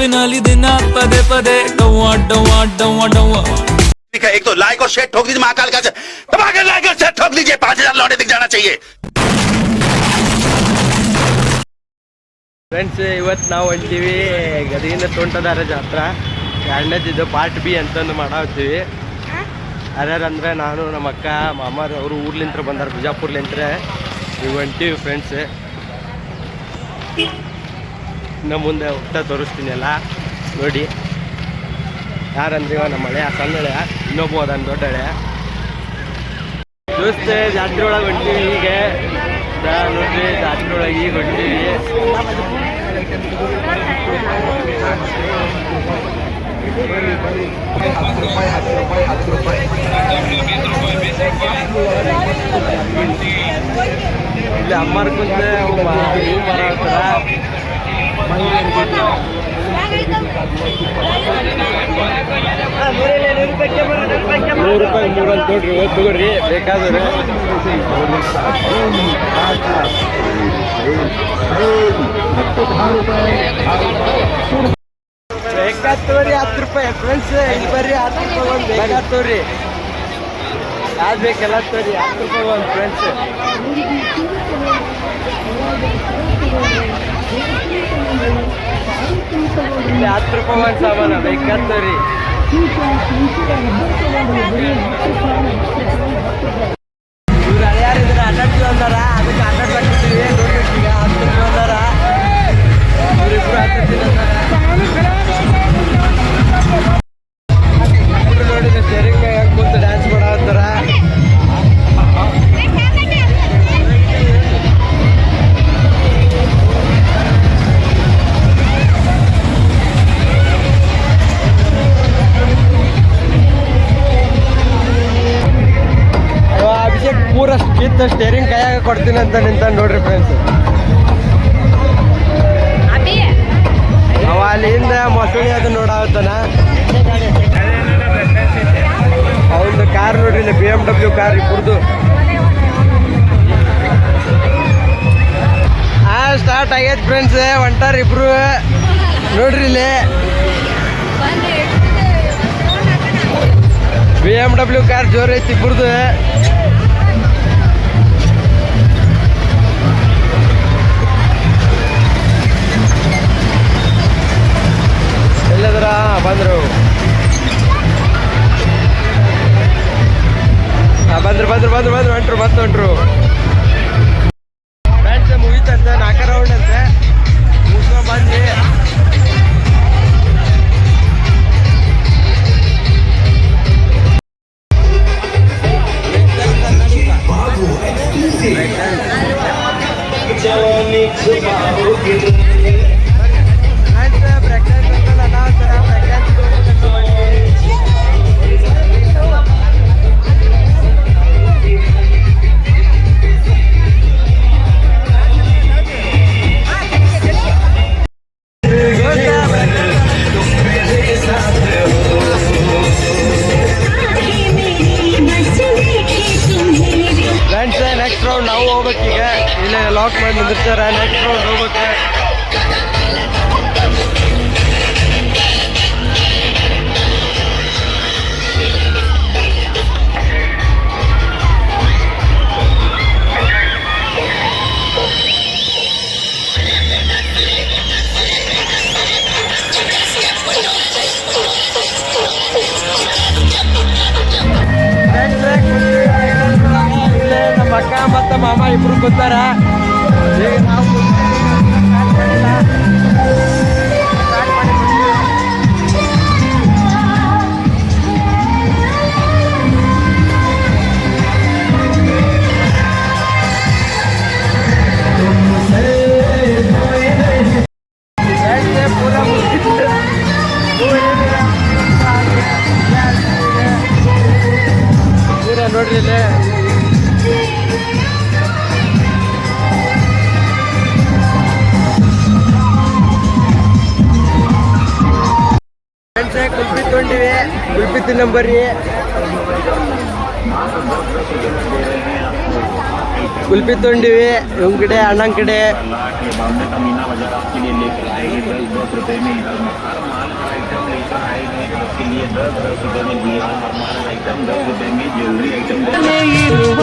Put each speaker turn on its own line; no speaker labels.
ನೆನಪಿನಲ್ಲಿ ದಿನ ಪದೇ ಪದೇ ಡವ್ವ ಡವ್ವ ಡವ್ವ ಡವ್ವ.
ठीक है, एक तो लाइक और शेयर ठोक दीजिए, महाकाल का दबाकर लाइक और शेयर ठोक दीजिए, 5000 लौटे दिख जाना चाहिए.
ಫ್ರೆಂಡ್ಸ್, ಇವತ್ತು ನಾವು ಹೊಂಟೀವಿ ಗದಗಿನ ತೋಂಟದಾರ ಜಾತ್ರಾ. ಎರಡನೇದಿದ್ದು ಪಾರ್ಟ್ ಬಿ ಅಂತಂದು ಮಾಡಾಕ್ತೀವಿ. ಯಾರ್ಯಾರಂದ್ರೆ ನಾನು, ನಮ್ಮ ಅಕ್ಕ, ಮಾಮಾರು ಅವರು ಊರ್ಲಿಂತ್ರ ಬಂದಾರ, ಬಿಜಾಪುರ್ಲಿಂತ್ರ. ಇವು ಹೊಂಟೀವಿ ಫ್ರೆಂಡ್ಸ್. ಇನ್ನು ಮುಂದೆ ಹೋಗ್ತಾ ತೋರಿಸ್ತೀನಿ ಎಲ್ಲ ನೋಡಿ. ಯಾರಂದ್ರೆ ಇವ ನಮ್ಮ ಹಳೆಯ ಸಣ್ಣ ಹಳೆಯ, ಇನ್ನೊಬ್ಬ ಅದನ್ನು ದೊಡ್ಡ ಹಳೆಯ ದೋಸ್ತ. ಜಾತ್ರೆ ಒಳಗೆ ಹೊಂಟೀವಿ. ಈಗ ನೋಡ್ರಿ, ಜಾತ್ರೆ ಒಳಗೆ ಈಗ ಹೊಂಟೀವಿ. ಇಲ್ಲಿ ಅಮ್ಮಾರ್ ಕುಂತ ನೀವು ಬರತ್ತಾರ. 100 ರೂಪಾಯಿ 3 ಅಂತ ನೋಡ್ರಿ, ತಗೋರಿ ಬೇಕಾದ್ರೆ. ಬೇಕಾಗ್ತವ್ರಿ 10 ರೂಪಾಯಿ ಫ್ರೆಂಡ್ಸ್. ಇಲ್ಲಿ ಬರ್ರಿ, 10 ರೂಪಾಯಿ ಒಂದು ಬೇಕಾಗ್ತವ್ರಿ. ಯಾವ್ದು ಬೇಕೆಲ್ಲ ತೋರಿ, 10 ರೂಪಾಯಿ ಒಂದು ಫ್ರೆಂಡ್ಸ್. ಇಲ್ಲಿ 10 ರೂಪಾಯಿ ಒಂದು ಸಾಮಾನ ಬೇಕಾಗ್ತವ್ರಿ. ಇವ್ರು ಹಳೆಯಾರಿದ್ರೆ ಅಡ್ಡಾಡ್ತೀವಿ ಅಂದಾರ, ಅದಕ್ಕೆ ಅಡ್ಡಾಡ್ತಿದ್ದೀವಿ. ನೋಡ್ರಿ, ಈಗ 10 ರೂಪಾಯಿ ಅಂದಾರ. ಇವರಿಬ್ರು ಹಾಕ್ತಿದ್ದೀವಿ ಅಂದಾರ. ನೋಡಿದ್ರೆ ಸ್ಟೇರಿಂಗ್ ಹೆಂಗೆ ಕೂತು ಡ್ಯಾನ್ಸ್ ಮಾಡತ್ತಾರ. ಅಭಿಷೇಕ್ ಪೂರಷ್ಟು ಕಿತ್ತ ಸ್ಟೇರಿಂಗ್ ಕೈಯಾಗ ಕೊಡ್ತೀನಿ ಅಂತ ನಿಂತ ನೋಡ್ರಿ ಫ್ರೆಂಡ್ಸ್. ಅವ ಅಲ್ಲಿಂದ ಮೊಸಳಿ ಅದು ನೋಡಾವತ್ತಾನ. ಅವನದು ಕಾರ್ ನೋಡ್ರಿ, ಇಲ್ಲಿ BMW ಕಾರ್ ಇಬ್ಬರದು. ಸ್ಟಾರ್ಟ್ ಆಗೈತೆ ಫ್ರೆಂಡ್ಸ್. ಹೊಂಟಾರ ಇಬ್ರು ನೋಡ್ರಿ. ಇಲ್ಲಿ BMW ಕಾರ್ ಜೋರ್ ಐತಿ ಇಬ್ಬರದು. ಎಲ್ಲದ್ರ ಬಂದ್ರು ಹೊಂಟ್ರು. ಫ್ರೆಂಡ್ಸ್, ಮುಗಿತಂತೆ 4 ರೌಂಡ್ ಅಂತೆ. ಮುಗಿಸ್ಕೊಂಡು ಬಂದ್ವಿ. ನೆಕ್ಸ್ಟ್ ರೌಂಡ್ ನಾವು ಹೋಗ್ಬೇಕೀಗ. ಇಲ್ಲೇ ಲಾಕ್ ಮಾಡಿ ನಿಂದಿರ್ತಾರ. ನೆಕ್ಸ್ಟ್ ರೌಂಡ್ ಹೋಗ್ಬೇಕು. ನಮ್ಮ ಅಕ್ಕ ಮತ್ತು ಮಾಮ ಇಬ್ರು ಕೂತಾರ. ನಾವು ನೋಡ್ರಿ ಇಲ್ಲಿ ಕುಲ್ಫಿ ತೊಗೊಂಡಿವಿ. ಕುಲ್ಫಿ ತಿನ್ನಂಬರ್ರಿ. ಕುಲ್ಫಿ ತೊಗೊಂಡಿವಿ. ಇವ್ನ ಕಡೆ ಅಣ್ಣನ ಕಡೆ
आएगी 10-10 रुपए में हर माल का आइटम लेकर आएंगे, उसके लिए 10-10 रुपए में दिए हर माल आइटम 10 रुपए में ज्वेलरी आइटम